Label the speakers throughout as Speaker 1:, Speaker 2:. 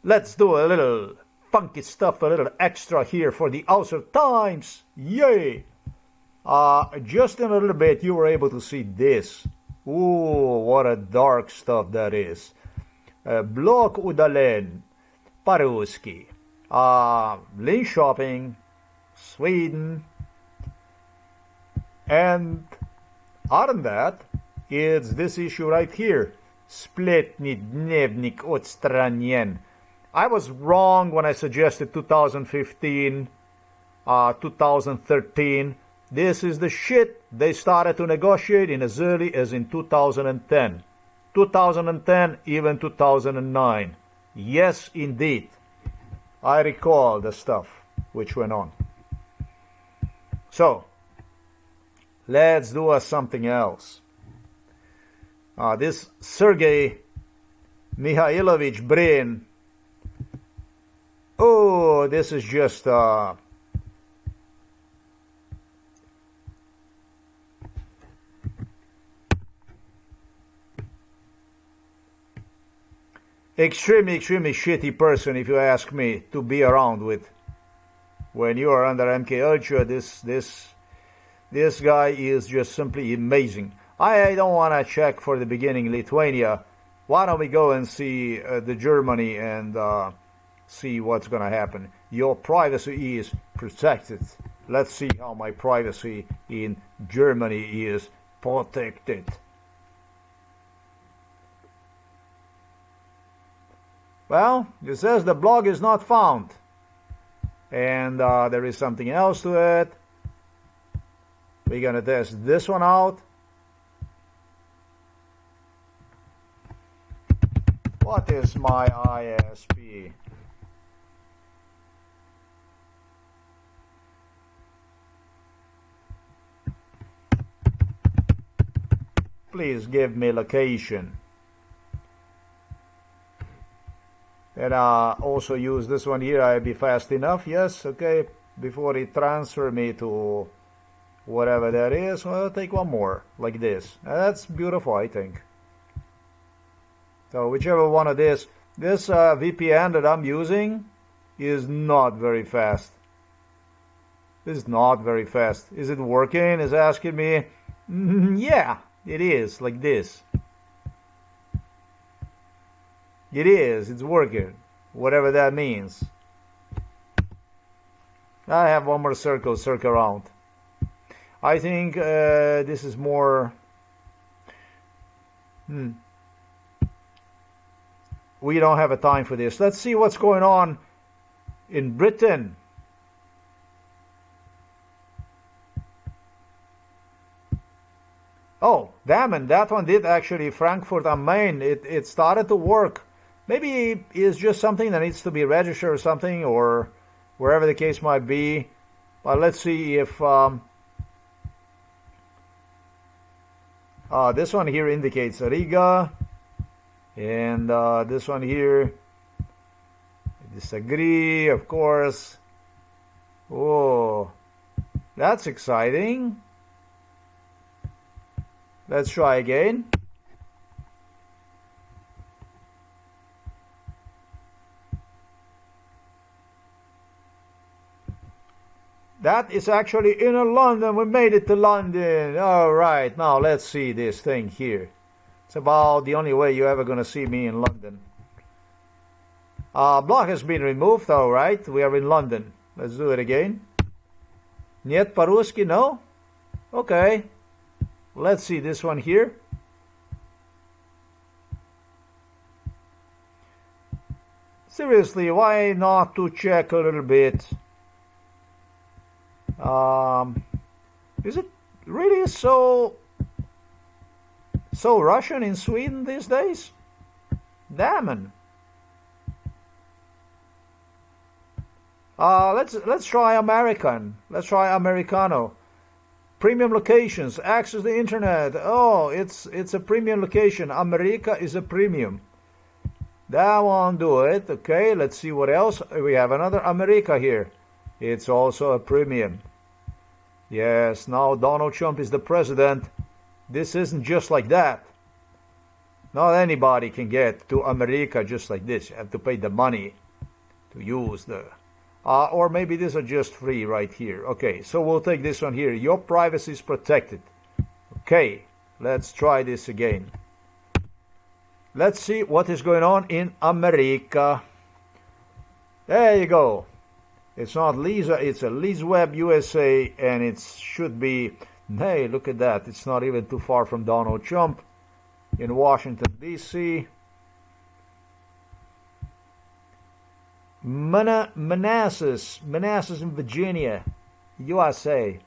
Speaker 1: let's do a little funky stuff, a little extra here for the Auser Times. Yay! Just in a little bit, you were able to see this. Ooh, what a dark stuff that is. Blok udalen, по-русски. Linköping, Sweden. And other than that, it's this issue right here. Spletny dnevnik odstranjen. I was wrong when I suggested 2015, 2013. This is the shit they started to negotiate in as early as in 2010. 2010, even 2009. Yes, indeed. I recall the stuff which went on. So, let's do something else. This SERGEI MIKHAILOVICH BRIN. Oh, this is just extremely shitty person, if you ask me, to be around with. When you are under MK Ultra, this guy is just simply amazing. I don't want to check for the beginning Lithuania. Why don't we go and see the Germany and see what's going to happen? Your privacy is protected. Let's see how my privacy in Germany is protected. Well, it says the blog is not found. And there is something else to it. We're going to test this one out. What is my ISP? Please give me location. And also use this one here. I'll be fast enough. Yes, okay. Before it transfer me to whatever that is, I'll take one more like this. That's beautiful, I think. So whichever one of this VPN that I'm using is not very fast. It's not very fast. Is it working? Is asking me. Yeah, it is like this. It is. It's working. Whatever that means. I have one more circle around. I think this is more. We don't have a time for this. Let's see what's going on in Britain. Oh, damn it. That one did actually. Frankfurt am Main. It started to work. Maybe it's just something that needs to be registered or something, or wherever the case might be. But let's see if this one here indicates Riga, and this one here, I disagree, of course. Oh, that's exciting. Let's try again. That is actually in London. We made it to London. All right, now let's see this thing here. It's about the only way you're ever going to see me in London. Block has been removed, all right. We are in London. Let's do it again. Нет по-русски, no? Okay. Let's see this one here. Seriously, why not to check a little bit? Is it really so Russian in Sweden these days? Damn it. Let's try American. Let's try Americano. Premium locations. Access the internet. Oh, it's a premium location. America is a premium. That won't do it. Okay, let's see what else. We have another America here. It's also a premium. Yes, now Donald Trump is the president. This isn't just like that. Not anybody can get to America just like this. You have to pay the money to use the... or maybe these are just free right here. Okay, so we'll take this one here. Your privacy is protected. Okay, let's try this again. Let's see what is going on in America. There you go. It's not Lisa, it's a LizWeb USA, and it should be... Hey, look at that. It's not even too far from Donald Trump in Washington, D.C. Manassas in Virginia, USA.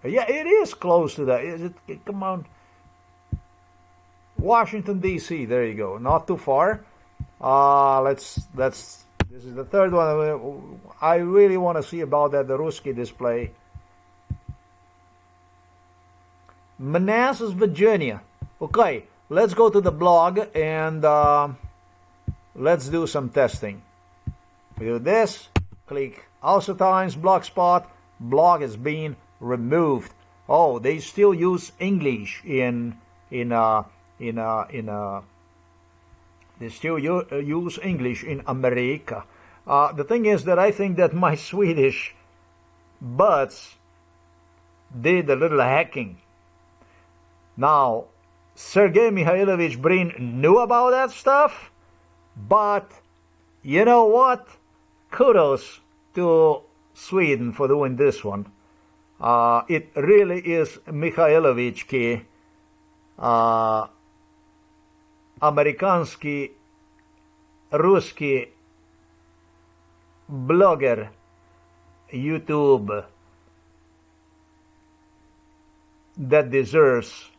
Speaker 1: Yeah, it is close to that. Is it? Come on. Washington, D.C. There you go. Not too far. This is the third one. I really want to see about that, the Ruski display. Manassas, Virginia. Okay, let's go to the blog and let's do some testing. We do this, click Auser Times, Blogspot. Blog is being removed. Oh, they still use English they still use English in America. The thing is that I think that my Swedish buds did a little hacking. Now, SERGEI MIKHAILOVICH BRIN knew about that stuff, but you know what? Kudos to Sweden for doing this one. It really is Mikhailovich amerikanski ruski blogger YouTube that deserves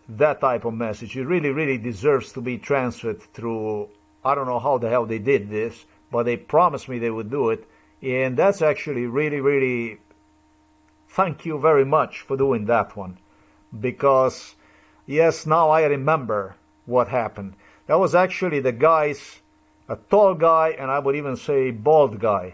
Speaker 1: that type of message. It really deserves to be transferred through... I don't know how the hell they did this, but they promised me they would do it, and that's actually really thank you very much for doing that one, because yes, now I remember what happened. That was actually the guy's, a tall guy, and I would even say bald guy.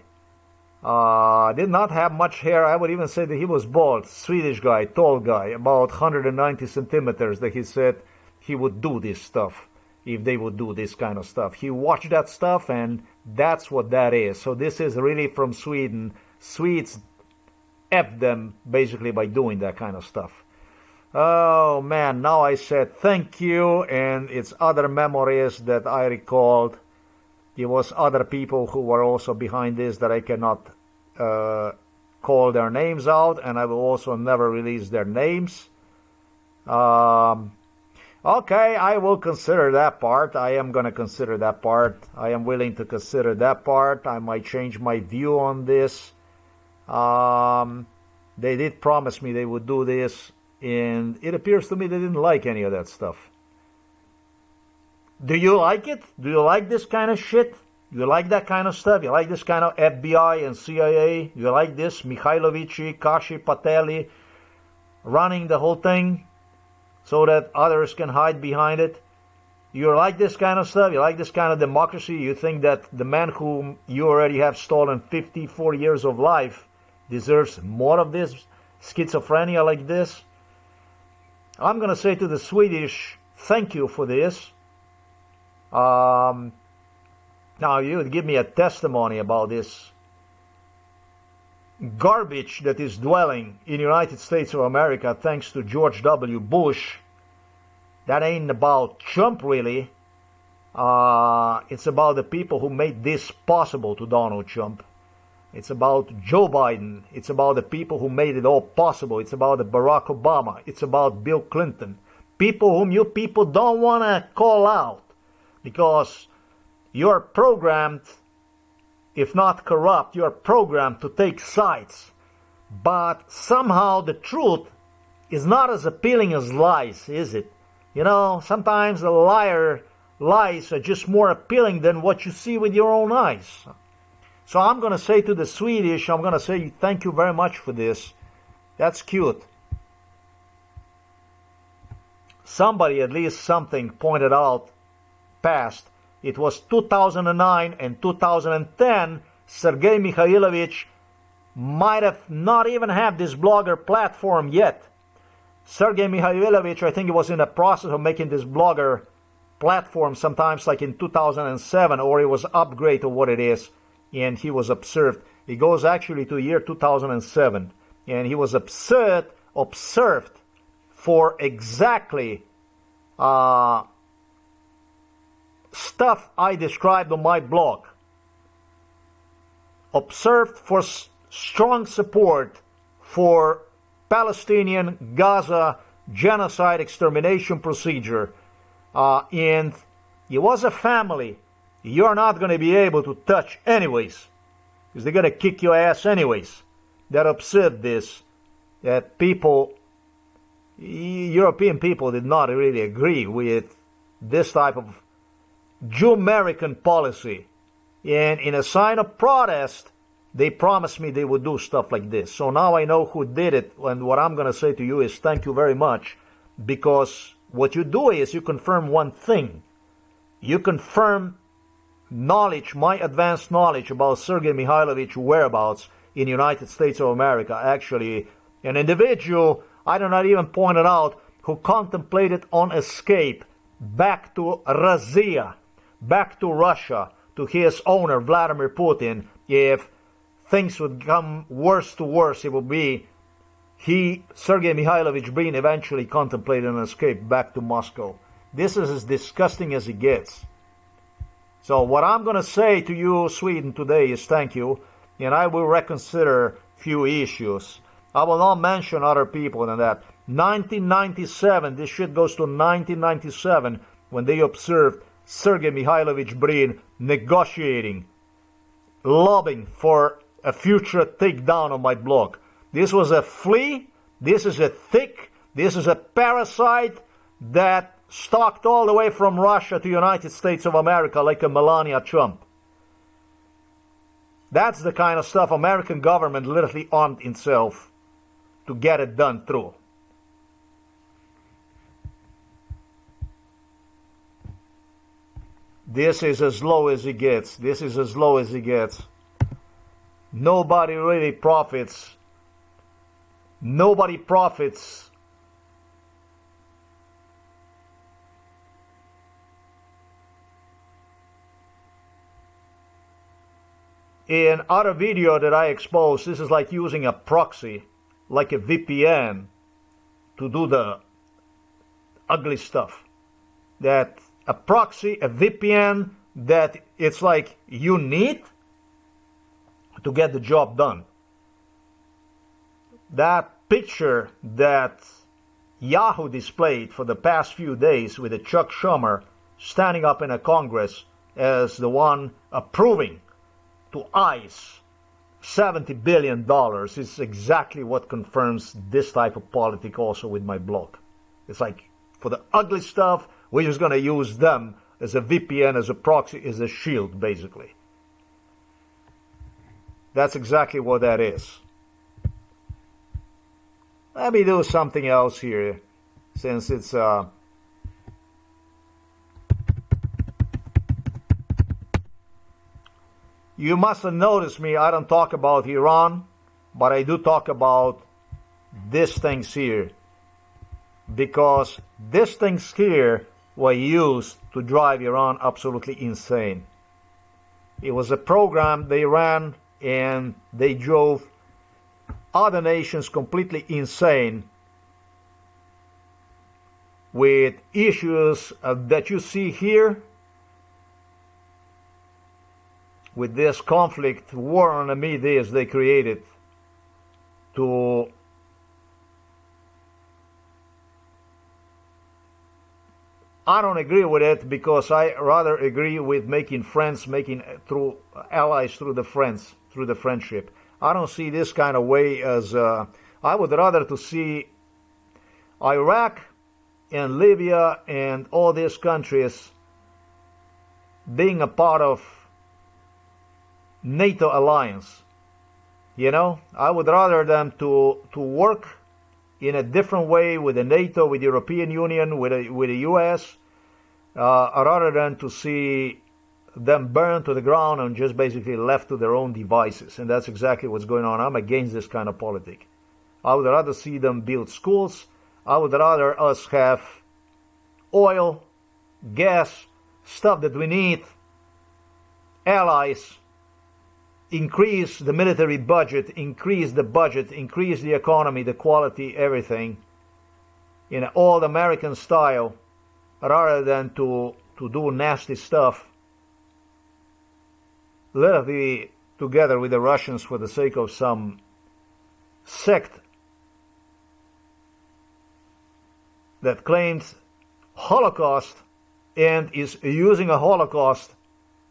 Speaker 1: Did not have much hair. I would even say that he was bald. Swedish guy, tall guy, about 190 centimeters, that he said he would do this stuff if they would do this kind of stuff. He watched that stuff, and that's what that is. So this is really from Sweden. Swedes F them basically by doing that kind of stuff. Oh man, now I said thank you, and it's other memories that I recalled. There was other people who were also behind this that I cannot call their names out, and I will also never release their names. Okay, I will consider that part. I am going to consider that part. I am willing to consider that part. I might change my view on this. They did promise me they would do this, and it appears to me they didn't like any of that stuff. Do you like it? Do you like this kind of shit? Do you like that kind of stuff? You like this kind of FBI and CIA? Do you like this? Mikhailovich, Kashi, Pateli running the whole thing so that others can hide behind it? You like this kind of stuff? You like this kind of democracy? You think that the man whom you already have stolen 54 years of life deserves more of this schizophrenia like this? I'm going to say to the Swedish, thank you for this. Now you would give me a testimony about this garbage that is dwelling in the United States of America thanks to George W. Bush. That ain't about Trump really. It's about the people who made this possible to Donald Trump. It's about Joe Biden. It's about the people who made it all possible. It's about Barack Obama. It's about Bill Clinton. People whom you people don't want to call out, because you're programmed, if not corrupt, you're programmed to take sides. But somehow the truth is not as appealing as lies, is it? You know, sometimes the lies are just more appealing than what you see with your own eyes. So I'm going to say to the Swedish, I'm going to say thank you very much for this. That's cute. Somebody, at least something, pointed out past. It was 2009 and 2010. SERGEI MIKHAILOVICH might have not even had this blogger platform yet. Sergei Mikhailovich, I think he was in the process of making this blogger platform sometimes like in 2007, or it was upgrade to what it is, and he was observed. It goes actually to the year 2007, and he was observed for exactly stuff I described on my blog. Observed for strong support for Palestinian Gaza genocide extermination procedure. And it was a family you're not going to be able to touch anyways, because they're going to kick your ass anyways. That observed this, that people, European people did not really agree with this type of Jew-American policy. And in a sign of protest, they promised me they would do stuff like this. So now I know who did it, and what I'm going to say to you is thank you very much, because what you do is you confirm one thing. You confirm knowledge, my advanced knowledge about Sergei Mikhailovich's whereabouts in the United States of America. Actually, an individual, I do not even point it out, who contemplated on escape back to Russia, back to Russia, to his owner, Vladimir Putin. If things would come worse to worse, it would be Sergei Mikhailovich BRIN, eventually contemplated an escape back to Moscow. This is as disgusting as it gets. So what I'm going to say to you, Sweden, today is thank you, and I will reconsider few issues. I will not mention other people than that. 1997, this shit goes to 1997, when they observed Sergei Mikhailovich BRIN negotiating, lobbying for a future takedown of my blog. This was a flea, this is a tick, this is a parasite that stalked all the way from Russia to the United States of America like a Melania Trump. That's the kind of stuff American government literally armed itself to get it done through. This is as low as it gets. This is as low as it gets. Nobody really profits. Nobody profits in other video that I exposed. This is like using a proxy, like a VPN, to do the ugly stuff. That a proxy, a VPN, that it's like you need to get the job done. That picture that Yahoo displayed for the past few days with a Chuck Schumer standing up in a Congress as the one approving to ICE $70 billion is exactly what confirms this type of politic also with my blog. It's like, for the ugly stuff, we're just going to use them as a VPN, as a proxy, as a shield, basically. That's exactly what that is. Let me do something else here, since it's you must have noticed me, I don't talk about Iran, but I do talk about these things here, because these things here were used to drive Iran absolutely insane. It was a program they ran, and they drove other nations completely insane with issues that you see here, with this conflict, war on the Middle East they created to I don't agree with it, because I rather agree with making friends, making through allies through the friends, through the friendship. I don't see this kind of way as I would rather to see Iraq and Libya and all these countries being a part of NATO alliance. You know, I would rather them to work in a different way with the NATO, with the European Union, with the US, rather than to see them burned to the ground and just basically left to their own devices. And that's exactly what's going on. I'm against this kind of politic. I would rather see them build schools. I would rather us have oil, gas, stuff that we need, allies, increase the military budget, increase the economy, the quality, everything in old American style, rather than to do nasty stuff, literally together with the Russians for the sake of some sect that claims Holocaust and is using a Holocaust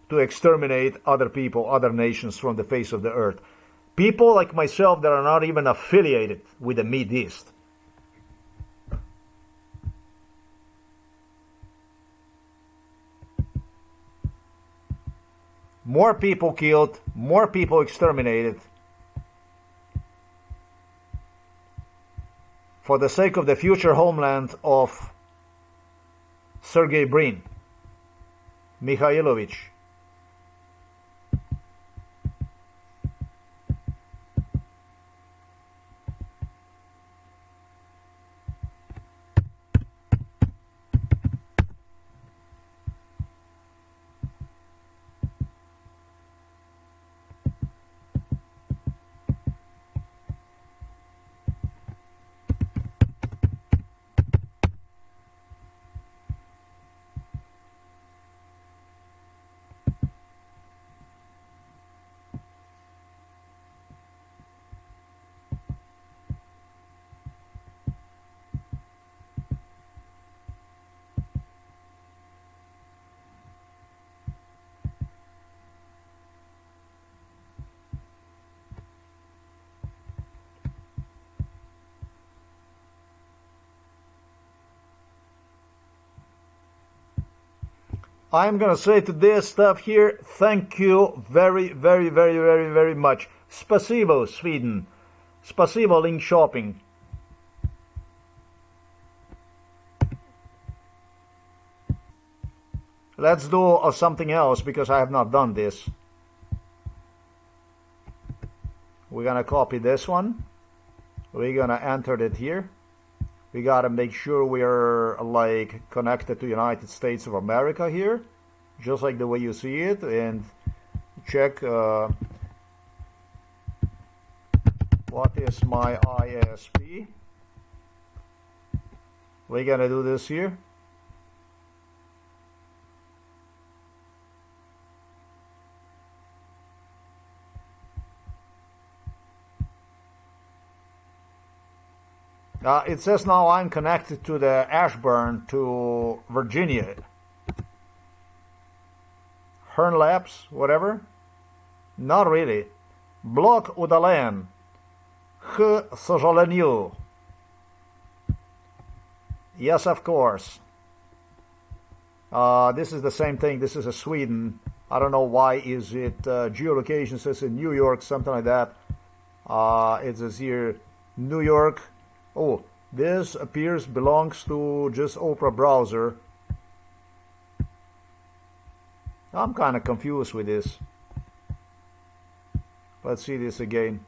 Speaker 1: to exterminate other people, other nations from the face of the earth. People like myself that are not even affiliated with the Middle East. More people killed, more people exterminated for the sake of the future homeland of SERGEI BRIN, Mikhailovich. I'm gonna say to this stuff here, thank you very, very, very, very, very much. Spasibo, Sweden. Spasibo, link shopping. Let's do something else because I have not done this. We're gonna copy this one. We're gonna enter it here. We gotta make sure we're like connected to United States of America here, just like the way you see it, and check what is my ISP. We're gonna do this here. It says now I'm connected to the Ashburn to Virginia. Hearn Labs, whatever. Not really. Блок удален. К сожалению. Yes, of course. This is the same thing. This is a Sweden. I don't know why is it geolocation says in New York, something like that. It says here New York. Oh, this appears belongs to just Opera browser. I'm kind of confused with this. Let's see this again.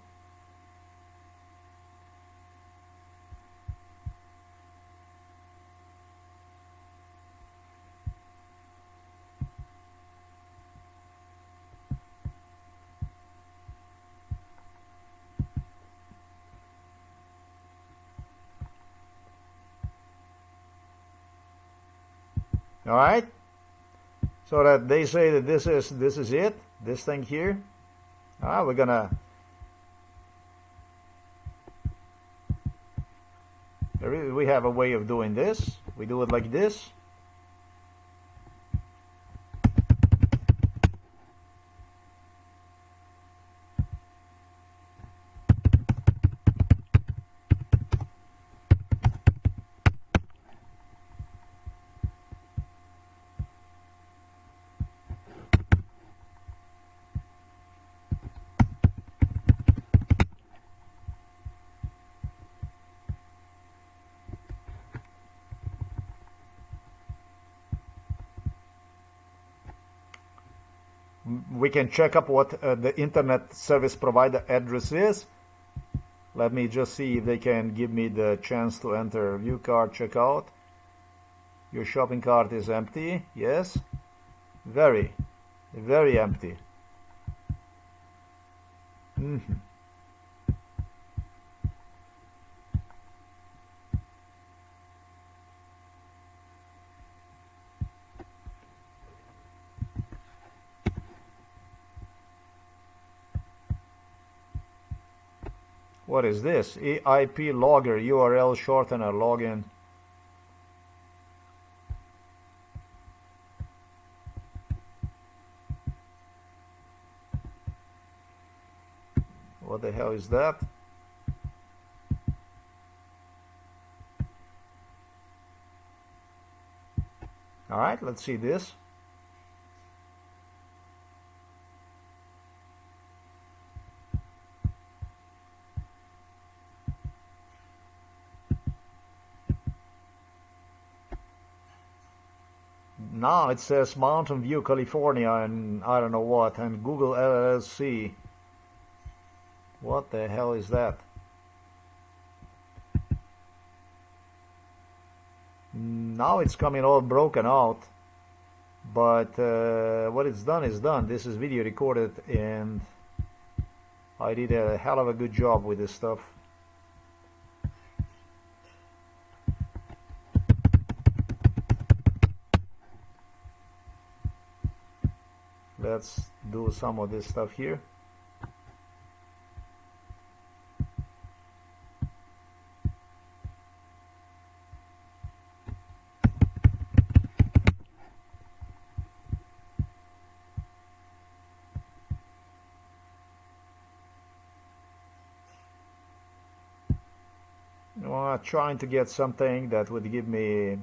Speaker 1: All right, so that they say that this is it, this thing here. We're gonna we have a way of doing this. We do it like this. We can check up what the internet service provider address is. Let me just see if they can give me the chance to enter view cart checkout. Your shopping cart is empty. Yes. Very, very empty. What is this? EIP logger, URL shortener, login. What the hell is that? All right, let's see this. Now it says Mountain View, California, and I don't know what, and Google LLC. What the hell is that? Now it's coming all broken out, but what it's done is done. This is video recorded, and I did a hell of a good job with this stuff. Let's do some of this stuff here. Trying to get something that would give me.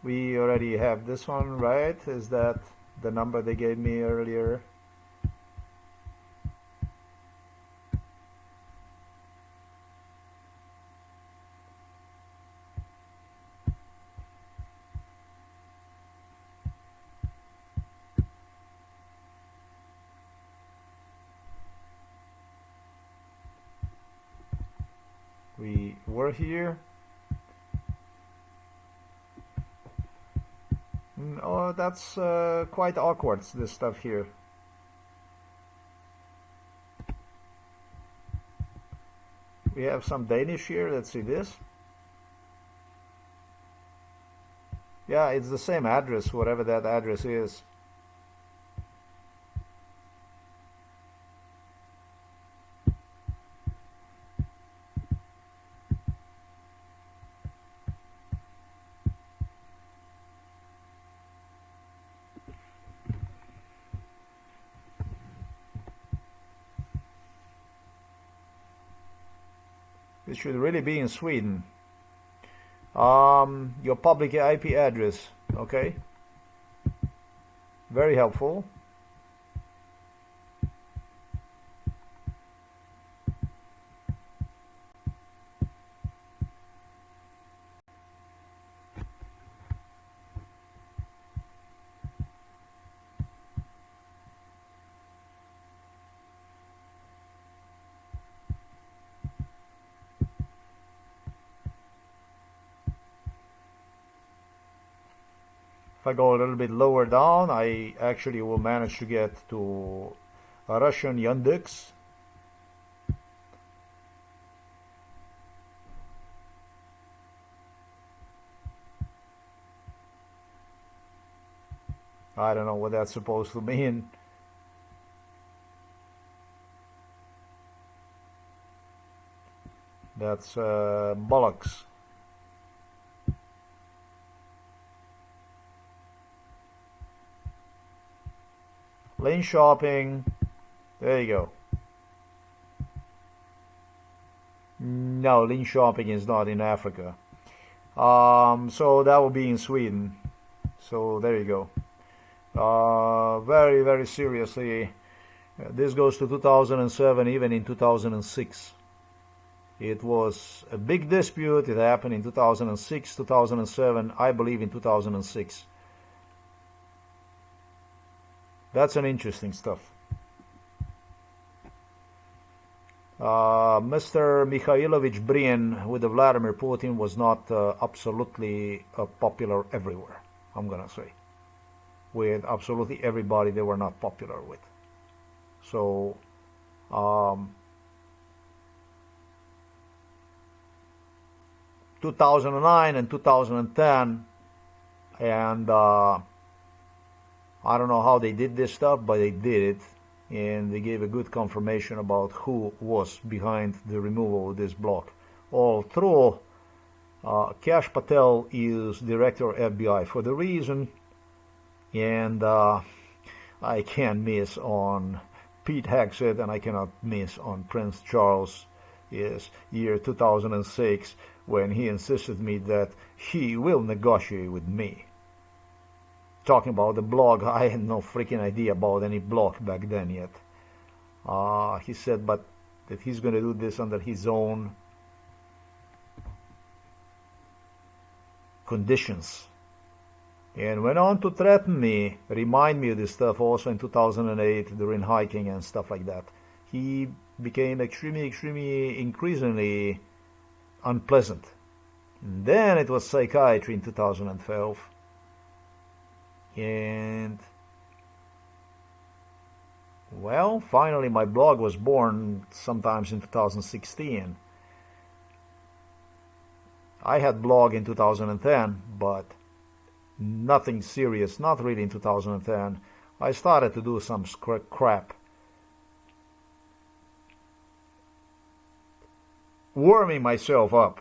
Speaker 1: We already have this one, right? Is that the number they gave me earlier? We were here. Oh, that's quite awkward, this stuff here. We have some Danish here. Let's see this. Yeah, it's the same address, whatever that address is. It should really be in Sweden. Your public IP address, okay? Very helpful. If I go a little bit lower down, I actually will manage to get to a Russian Yandex. I don't know what that's supposed to mean. That's bollocks. Lane shopping. There you go. No, lane shopping is not in Africa. So that will be in Sweden. So there you go. Very, very seriously. This goes to 2007, even in 2006. It was a big dispute. It happened in 2006, 2007, I believe in 2006. That's an interesting stuff. Mr. Mikhailovich Brin with Vladimir Putin was not absolutely popular everywhere, I'm gonna say. With absolutely everybody they were not popular with. So 2009 and 2010, and I don't know how they did this stuff, but they did it, and they gave a good confirmation about who was behind the removal of this block. All through, Kash Patel is director of FBI for the reason, and I can't miss on Pete Hegseth, and I cannot miss on Prince Charles. Is year 2006, when he insisted me that he will negotiate with me. Talking about the blog, I had no freaking idea about any blog back then yet. He said, but that he's going to do this under his own conditions. And went on to threaten me, remind me of this stuff also in 2008 during hiking and stuff like that. He became increasingly unpleasant. And then it was psychiatry in 2012. And well, finally my blog was born sometimes in 2016. I had blog in 2010, but nothing serious, not really in 2010. I started to do some crap. Warming myself up.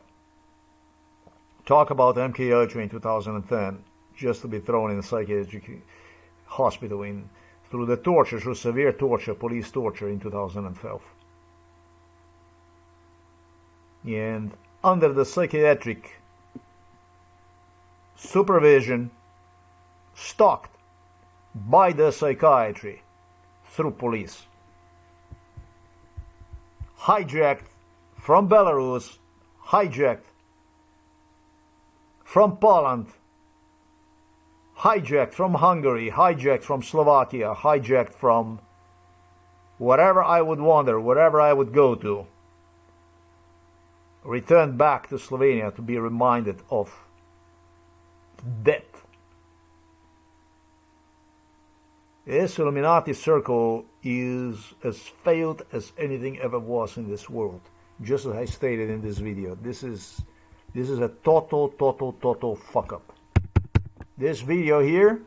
Speaker 1: Talk about MK Ultra in 2010, just to be thrown in a psychiatric hospital through the torture, through severe torture, police torture in 2012. And under the psychiatric supervision, stalked by the psychiatry through police, hijacked from Belarus, hijacked from Poland, hijacked from Hungary, hijacked from Slovakia, hijacked from wherever I would wander, wherever I would go to, returned back to Slovenia to be reminded of death. This Illuminati circle is as failed as anything ever was in this world. Just as I stated in this video, this is a total fuck up. This video here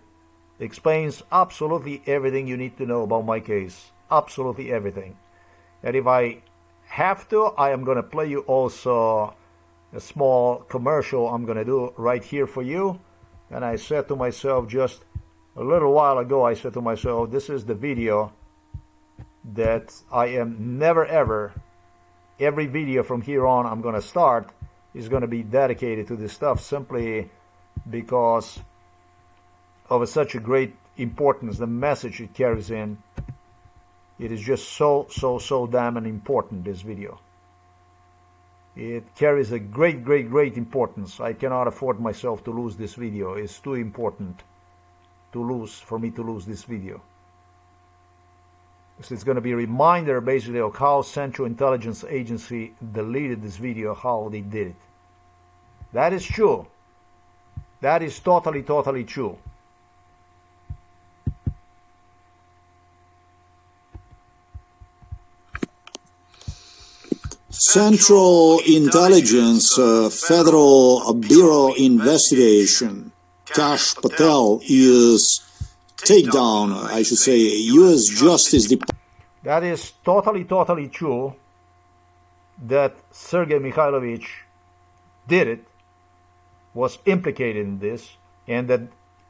Speaker 1: explains absolutely everything you need to know about my case. Absolutely everything. And if I have to, I am going to play you also a small commercial I'm going to do right here for you. And I said to myself just a little while ago, I said to myself, this is the video that I am never ever, every video from here on I'm going to start is going to be dedicated to this stuff, simply because of such a great importance, the message it carries in. It is just so damn important, this video. It carries a great importance. I cannot afford myself to lose this video. It's too important for me to lose this video. So it's going to be a reminder basically of how Central Intelligence Agency deleted this video, how they did it. That is true. That is totally true.
Speaker 2: Central Intelligence Federal Bureau Investigation. Kash Patel is takedown, I should say, U.S. Justice Department.
Speaker 1: That is totally true that SERGEI MIKHAILOVICH did it, was implicated in this, and that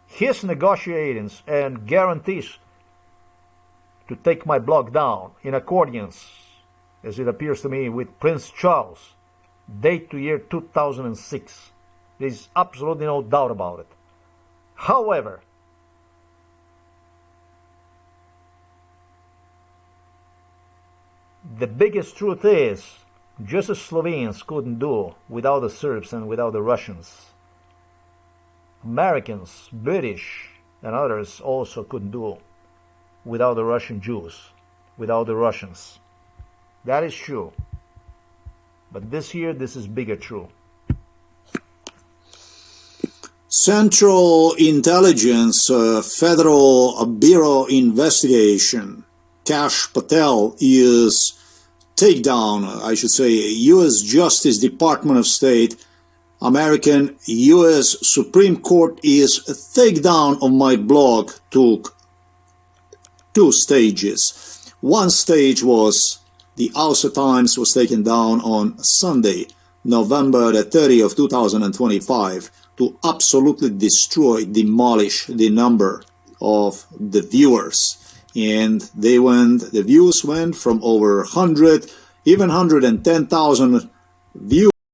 Speaker 1: his negotiations and guarantees to take my blog down in accordance, as it appears to me, with Prince Charles, date to year 2006. There is absolutely no doubt about it. However, the biggest truth is, just as Slovenes couldn't do without the Serbs and without the Russians, Americans, British, and others also couldn't do without the Russian Jews, without the Russians. That is true. But this year, this is bigger true.
Speaker 2: Central Intelligence Federal Bureau investigation. Kash Patel is takedown, I should say, U.S. Justice Department of State, American U.S. Supreme Court is takedown of my blog took 2 stages. One stage was the Auser Times was taken down on Sunday, November the 30th of 2025 to absolutely destroy, demolish the number of the viewers. And the views went from over 100, even 110,000 views